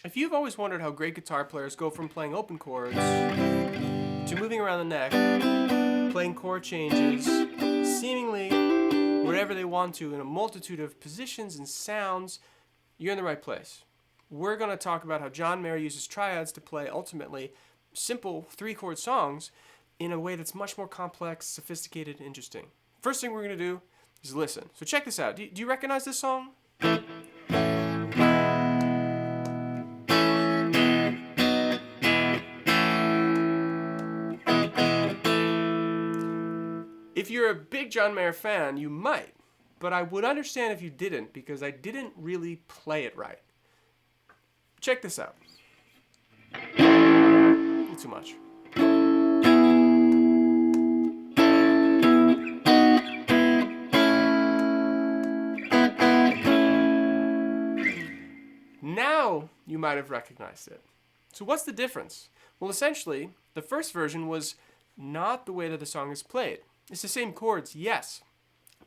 If you've always wondered how great guitar players go from playing open chords to moving around the neck, playing chord changes, seemingly wherever they want to in a multitude of positions and sounds, you're in the right place. We're going to talk about how John Mayer uses triads to play ultimately simple 3-chord songs in a way that's much more complex, sophisticated, and interesting. First thing we're going to do is listen. So check this out. Do you recognize this song? If you're a big John Mayer fan, you might, but I would understand if you didn't, because I didn't really play it right. Check this out. A little too much. Now you might have recognized it. So what's the difference? Well, essentially, the first version was not the way that the song is played. It's the same chords, yes,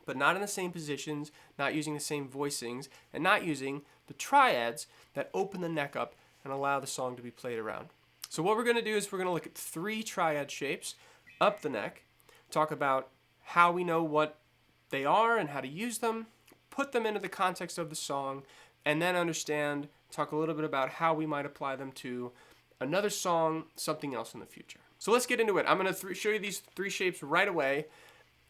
but not in the same positions, not using the same voicings, and not using the triads that open the neck up and allow the song to be played around. So what we're going to do is we're going to look at 3 triad shapes up the neck, talk about how we know what they are and how to use them, put them into the context of the song, and then talk a little bit about how we might apply them to another song, something else in the future. So let's get into it. I'm going to show you these 3 shapes right away.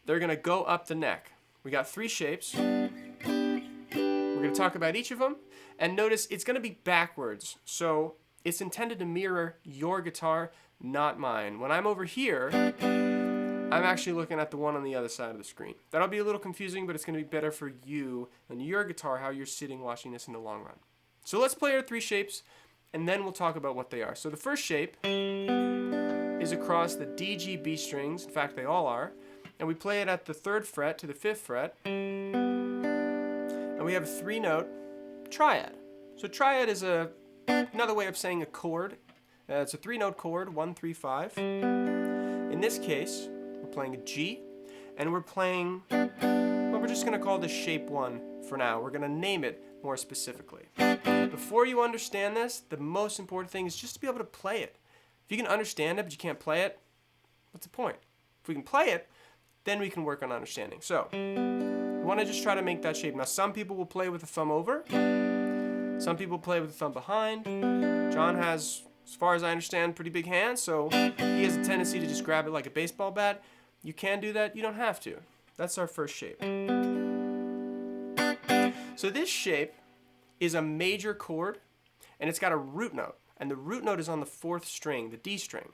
They're going to go up the neck. We got 3 shapes. We're going to talk about each of them. And notice it's going to be backwards. So it's intended to mirror your guitar, not mine. When I'm over here, I'm actually looking at the one on the other side of the screen. That'll be a little confusing, but it's going to be better for you and your guitar, how you're sitting watching this in the long run. So let's play our 3 shapes, and then we'll talk about what they are. So the first shape is across the D, G, B strings. In fact, they all are. And we play it at the 3rd fret to the 5th fret. And we have a 3-note triad. So triad is another way of saying a chord. It's a 3-note chord, 1, 3, 5. In this case, we're playing a G, and we're playing what we're just going to call the shape 1 for now. We're going to name it more specifically. Before you understand this, the most important thing is just to be able to play it. If you can understand it, but you can't play it, what's the point? If we can play it, then we can work on understanding. So, we want to just try to make that shape. Now, some people will play with the thumb over. Some people play with the thumb behind. John has, as far as I understand, pretty big hands, so he has a tendency to just grab it like a baseball bat. You can do that. You don't have to. That's our first shape. So this shape is a major chord, and it's got a root note. And the root note is on the 4th string, the D string.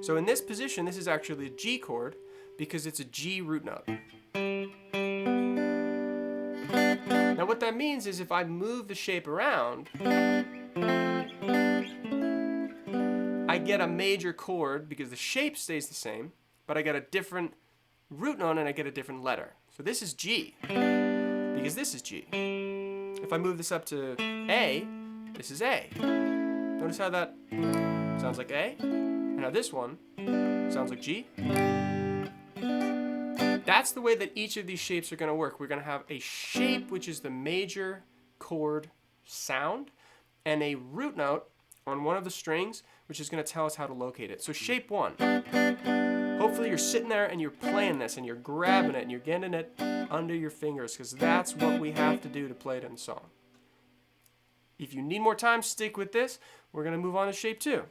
So in this position, this is actually a G chord because it's a G root note. Now what that means is if I move the shape around, I get a major chord because the shape stays the same, but I get a different root note and I get a different letter. So this is G because this is G. If I move this up to A, this is A. Notice how that sounds like A, and how this one sounds like G. That's the way that each of these shapes are going to work. We're going to have a shape, which is the major chord sound, and a root note on one of the strings, which is going to tell us how to locate it. So shape 1. Hopefully you're sitting there and you're playing this, and you're grabbing it, and you're getting it under your fingers, because that's what we have to do to play it in the song. If you need more time, stick with this. We're going to move on to shape 2.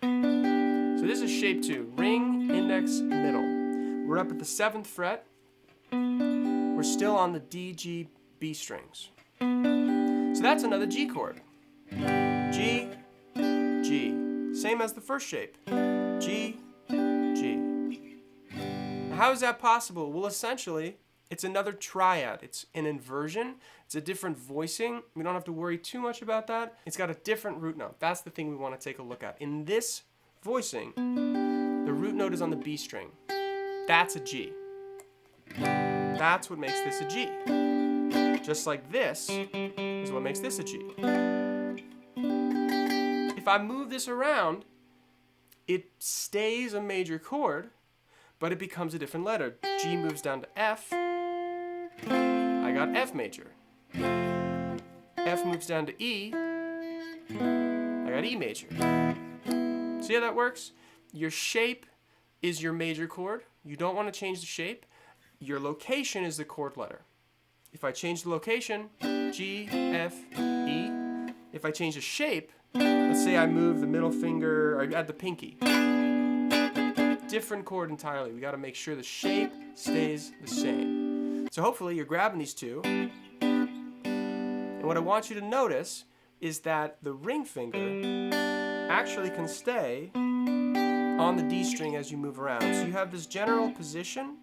So this is shape 2, ring, index, middle. We're up at the 7th fret. We're still on the D, G, B strings. So that's another G chord. G, G. Same as the first shape. G, G. Now, how is that possible? Well, essentially, it's another triad. It's an inversion. It's a different voicing. We don't have to worry too much about that. It's got a different root note. That's the thing we want to take a look at. In this voicing, the root note is on the B string. That's a G. That's what makes this a G. Just like this is what makes this a G. If I move this around, it stays a major chord, but it becomes a different letter. G moves down to F. I got F major. F moves down to E. at E major. See how that works? Your shape is your major chord. You don't want to change the shape. Your location is the chord letter. If I change the location, G, F, E. If I change the shape, let's say I move the middle finger, or I add the pinky. Different chord entirely. We got to make sure the shape stays the same. So hopefully you're grabbing these two. And what I want you to notice is that the ring finger actually can stay on the D string as you move around. So you have this general position,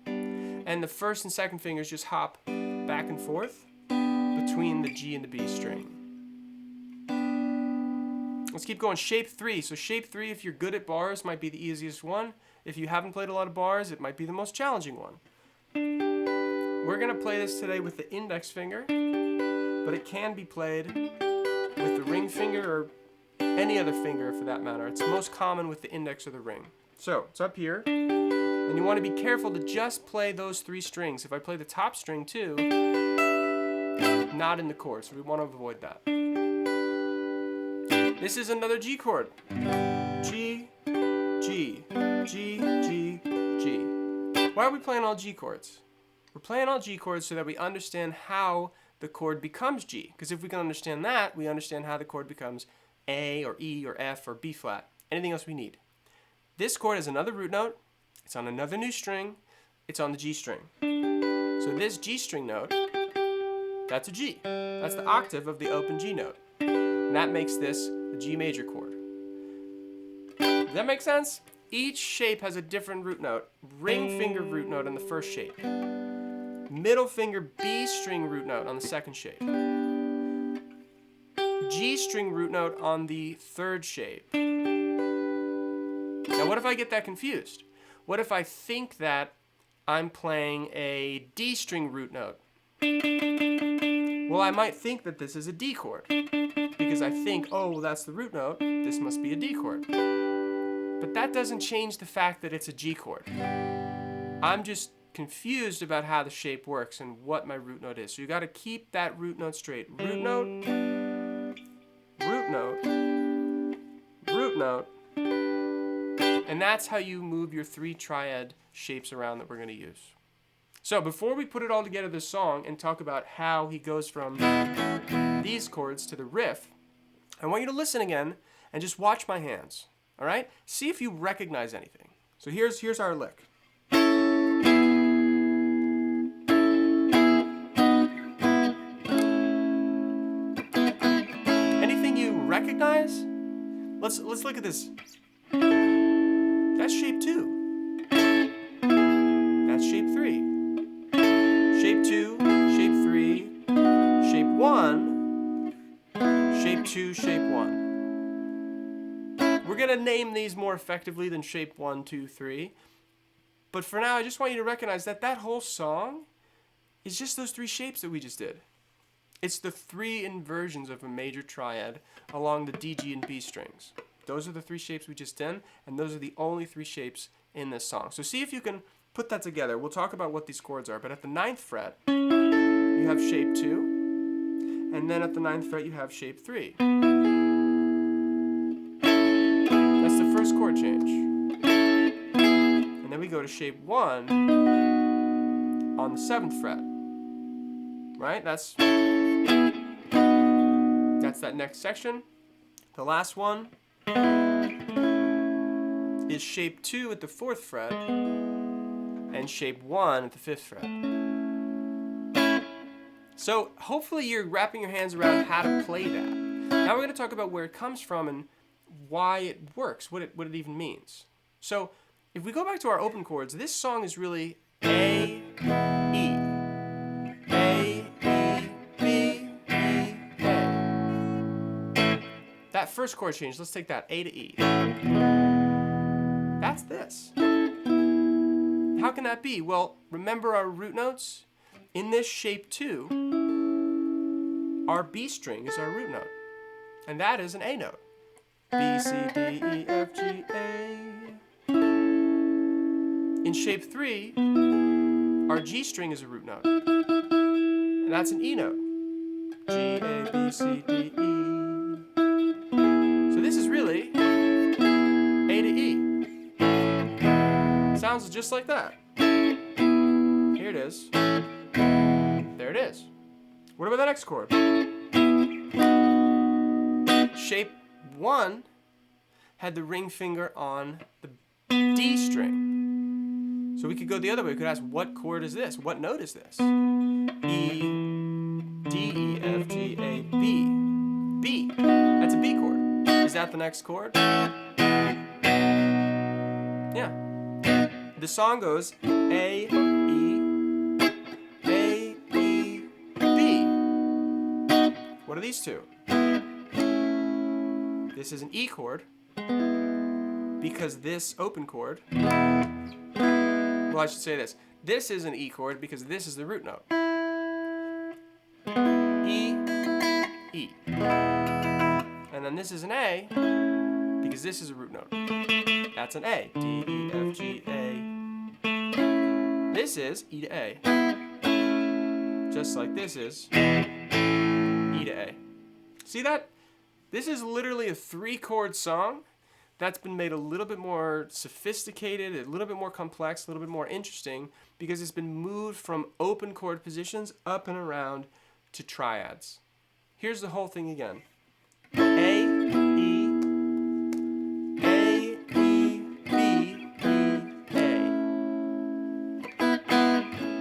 and the first and second fingers just hop back and forth between the G and the B string. Let's keep going. Shape 3. So shape 3, if you're good at bars, might be the easiest one. If you haven't played a lot of bars, it might be the most challenging one. We're going to play this today with the index finger, but it can be played with the ring finger or any other finger for that matter. It's most common with the index or the ring. So it's up here, and you want to be careful to just play those 3 strings. If I play the top string too, not in the chord, so we want to avoid that. This is another G chord. G, G, G, G, G. Why are we playing all G chords? We're playing all G chords so that we understand how the chord becomes G. Because if we can understand that, we understand how the chord becomes A or E or F or B flat. Anything else we need. This chord has another root note. It's on another new string. It's on the G string. So this G string note, that's a G. That's the octave of the open G note. And that makes this a G major chord. Does that make sense? Each shape has a different root note. Ring finger root note on the first shape. Middle finger B string root note on the second shape. G string root note on the third shape. Now what if I get that confused? What if I think that I'm playing a D string root note? Well, I might think that this is a D chord because I think, oh, well, that's the root note. This must be a D chord. But that doesn't change the fact that it's a G chord. I'm just confused about how the shape works and what my root note is. So you got to keep that root note straight. Root note, root note, root note. And that's how you move your 3 triad shapes around that we're going to use. So before we put it all together, this song, and talk about how he goes from these chords to the riff, I want you to listen again and just watch my hands. All right? See if you recognize anything. So here's our lick. Anything you recognize? Let's look at this. That's shape 2. That's shape 3. Shape 2, shape 3, shape 1, shape 2, shape 1. We're going to name these more effectively than shape 1, 2, 3. But for now, I just want you to recognize that that whole song is just those 3 shapes that we just did. It's the 3 inversions of a major triad along the D, G, and B strings. Those are the 3 shapes we just did, and those are the only 3 shapes in this song. So see if you can put that together. We'll talk about what these chords are, but at the 9th fret, you have shape 2, and then at the 9th fret, you have shape 3. That's the first chord change. And then we go to shape 1 on the 7th fret. Right? That's that next section. The last one is shape 2 at the 4th fret and shape 1 at the 5th fret. So hopefully you're wrapping your hands around how to play that. Now we're going to talk about where it comes from and why it works, what it even means. So if we go back to our open chords, this song is really A, E. A, E, B, E, A. That first chord change, let's take that, A to E. That's this. How can that be? Well, remember our root notes? In this shape 2, our B string is our root note. And that is an A note. B, C, D, E, F, G, A. In shape 3, our G string is a root note. And that's an E note. G, A, B, C, D, E. So this is just like that. Here it is. There it is. What about the next chord? Shape 1 had the ring finger on the D string. So we could go the other way. We could ask, what chord is this? What note is this? E, D, E, F, G, A, B. B. That's a B chord. Is that the next chord? Yeah. The song goes A, E, A, E, B. What are these two? This is an E chord because this open chord, well, I should say this. This is an E chord because this is the root note. E, E. And then this is an A because this is a root note. That's an A. D, E, F, G, A. This is E to A. Just like this is E to A. See that? This is literally a 3-chord song that's been made a little bit more sophisticated, a little bit more complex, a little bit more interesting because it's been moved from open chord positions up and around to triads. Here's the whole thing again. A, E, A, E, B, E, A.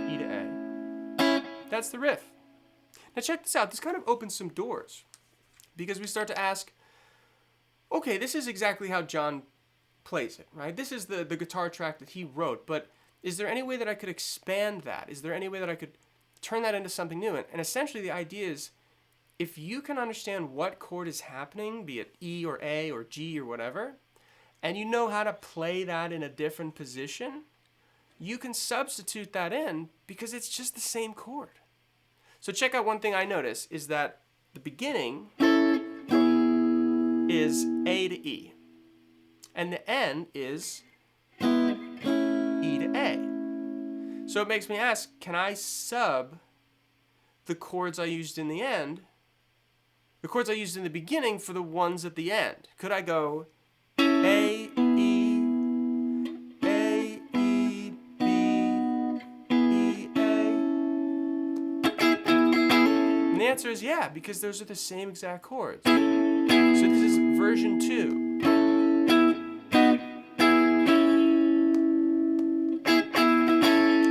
E to A. That's the riff. Now check this out. This kind of opens some doors because we start to ask, okay, this is exactly how John plays it, right? This is the guitar track that he wrote, but is there any way that I could expand that? Is there any way that I could turn that into something new? And essentially the idea is, if you can understand what chord is happening, be it E or A or G or whatever, and you know how to play that in a different position, you can substitute that in because it's just the same chord. So check out one thing I notice is that the beginning is A to E, and the end is E to A. So it makes me ask, can I sub the chords I used in the end, the chords I used in the beginning for the ones at the end? Could I go A, E, A, E, B, E, A? And the answer is yeah, because those are the same exact chords. So this is version 2.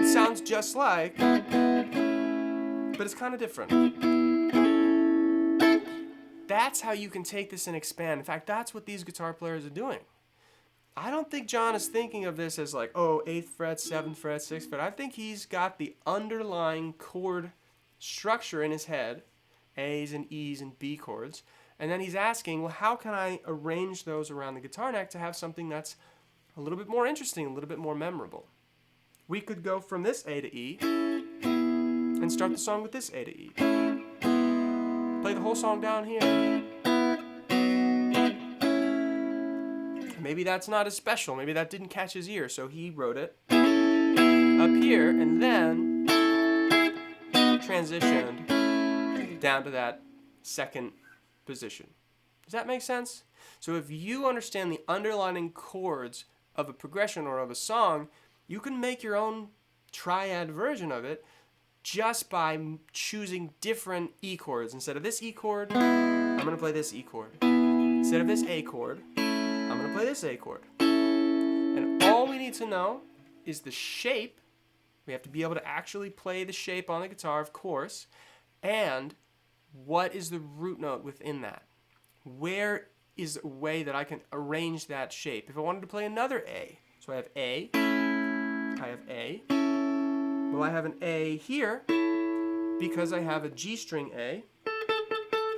It sounds just like, but it's kind of different. That's how you can take this and expand. In fact, that's what these guitar players are doing. I don't think John is thinking of this as like, oh, 8th fret, 7th fret, 6th fret. I think he's got the underlying chord structure in his head, A's and E's and B chords. And then he's asking, well, how can I arrange those around the guitar neck to have something that's a little bit more interesting, a little bit more memorable? We could go from this A to E and start the song with this A to E. Play the whole song down here. Maybe that's not as special. Maybe that didn't catch his ear, so he wrote it up here and then transitioned down to that second position. Does that make sense? So if you understand the underlying chords of a progression or of a song, you can make your own triad version of it just by choosing different E chords. Instead of this E chord, I'm going to play this E chord. Instead of this A chord, I'm going to play this A chord. And all we need to know is the shape. We have to be able to actually play the shape on the guitar, of course, and what is the root note within that? Where is a way that I can arrange that shape? If I wanted to play another A, so I have A, I have A. Well, I have an A here because I have a G string A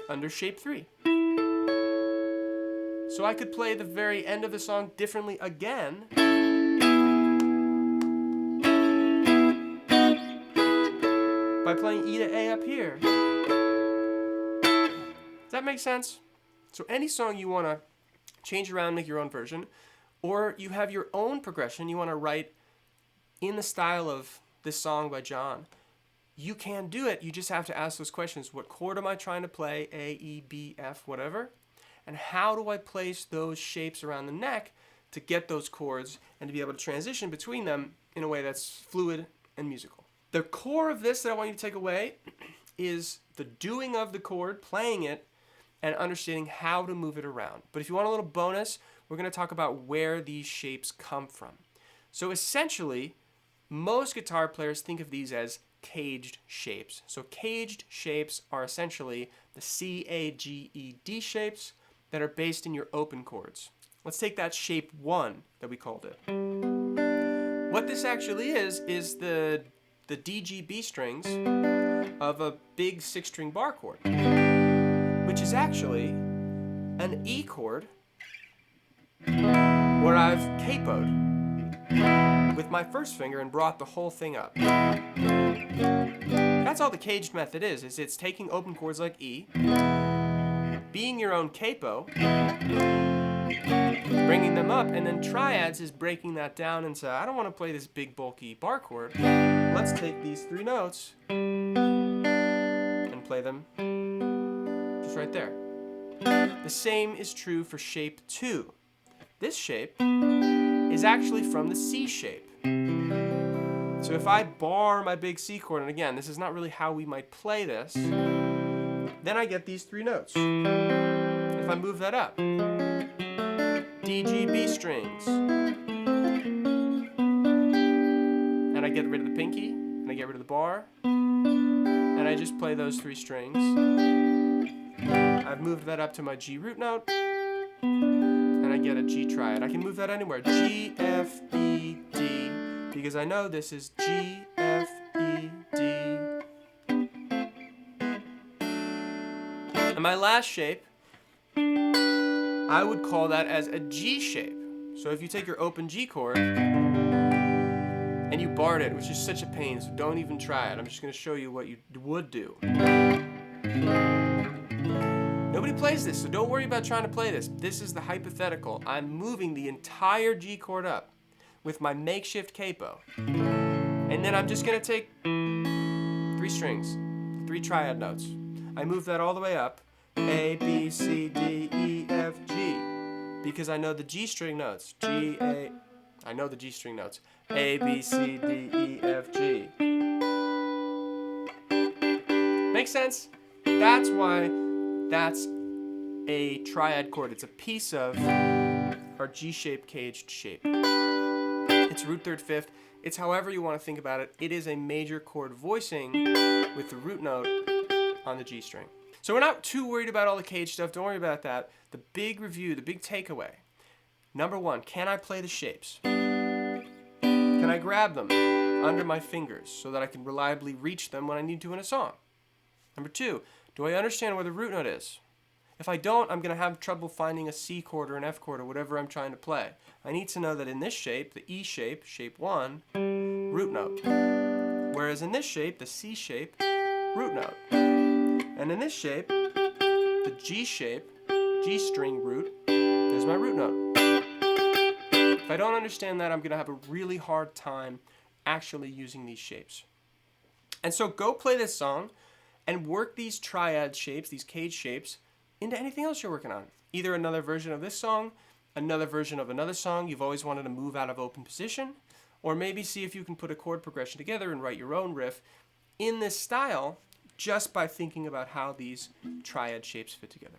under shape 3. So I could play the very end of the song differently again by playing E to A up here. Does that make sense? So any song you want to change around, make your own version, or you have your own progression you want to write in the style of this song by John, you can do it. You just have to ask those questions. What chord am I trying to play? A, E, B, F, whatever. And how do I place those shapes around the neck to get those chords and to be able to transition between them in a way that's fluid and musical. The core of this that I want you to take away is the doing of the chord, playing it, and understanding how to move it around. But if you want a little bonus, we're going to talk about where these shapes come from. So essentially, most guitar players think of these as caged shapes. So caged shapes are essentially the C, A, G, E, D shapes that are based in your open chords. Let's take that shape 1 that we called it. What this actually is the D, G, B strings of a big 6-string bar chord, which is actually an E chord where I've capoed with my first finger and brought the whole thing up. That's all the caged method is it's taking open chords like E, being your own capo, bringing them up, and then triads is breaking that down and say, I don't want to play this big bulky bar chord. Let's take these 3 notes and play them just right there. The same is true for shape 2. This shape is actually from the C shape. So if I bar my big C chord, and again, this is not really how we might play this, then I get these 3 notes. If I move that up, D, G, B strings, and I get rid of the pinky, and I get rid of the bar, and I just play those 3 strings. I've moved that up to my G root note, and I get a G triad. I can move that anywhere, G, F, E, D, because I know this is G, F, E, D. And my last shape, I would call that as a G shape. So if you take your open G chord and you barred it, which is such a pain, so don't even try it. I'm just going to show you what you would do. Nobody plays this, so don't worry about trying to play this. This is the hypothetical. I'm moving the entire G chord up with my makeshift capo. And then I'm just going to take 3 strings, 3 triad notes. I move that all the way up. A, B, C, D, E, F, G. Because I know the G string notes. G, A. I know the G string notes. A, B, C, D, E, F, G. Makes sense? That's why that's a triad chord. It's a piece of our G-shaped caged shape. It's root third fifth. It's however you want to think about it. It is a major chord voicing with the root note on the G string. So we're not too worried about all the cage stuff. Don't worry about that. The big review, the big takeaway. Number 1, can I play the shapes? Can I grab them under my fingers so that I can reliably reach them when I need to in a song? Number 2, do I understand where the root note is? If I don't, I'm going to have trouble finding a C chord or an F chord or whatever I'm trying to play. I need to know that in this shape, the E shape, shape 1, root note. Whereas in this shape, the C shape, root note. And in this shape, the G shape, G string root, there's my root note. If I don't understand that, I'm going to have a really hard time actually using these shapes. And so go play this song and work these triad shapes, these cage shapes, into anything else you're working on. Either another version of this song, another version of another song you've always wanted to move out of open position, or maybe see if you can put a chord progression together and write your own riff in this style just by thinking about how these triad shapes fit together.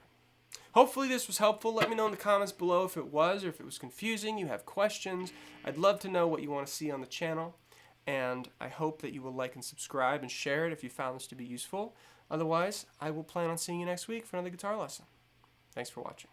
Hopefully this was helpful. Let me know in the comments below if it was or if it was confusing, you have questions. I'd love to know what you want to see on the channel, and I hope that you will like and subscribe and share it if you found this to be useful. Otherwise, I will plan on seeing you next week for another guitar lesson. Thanks for watching.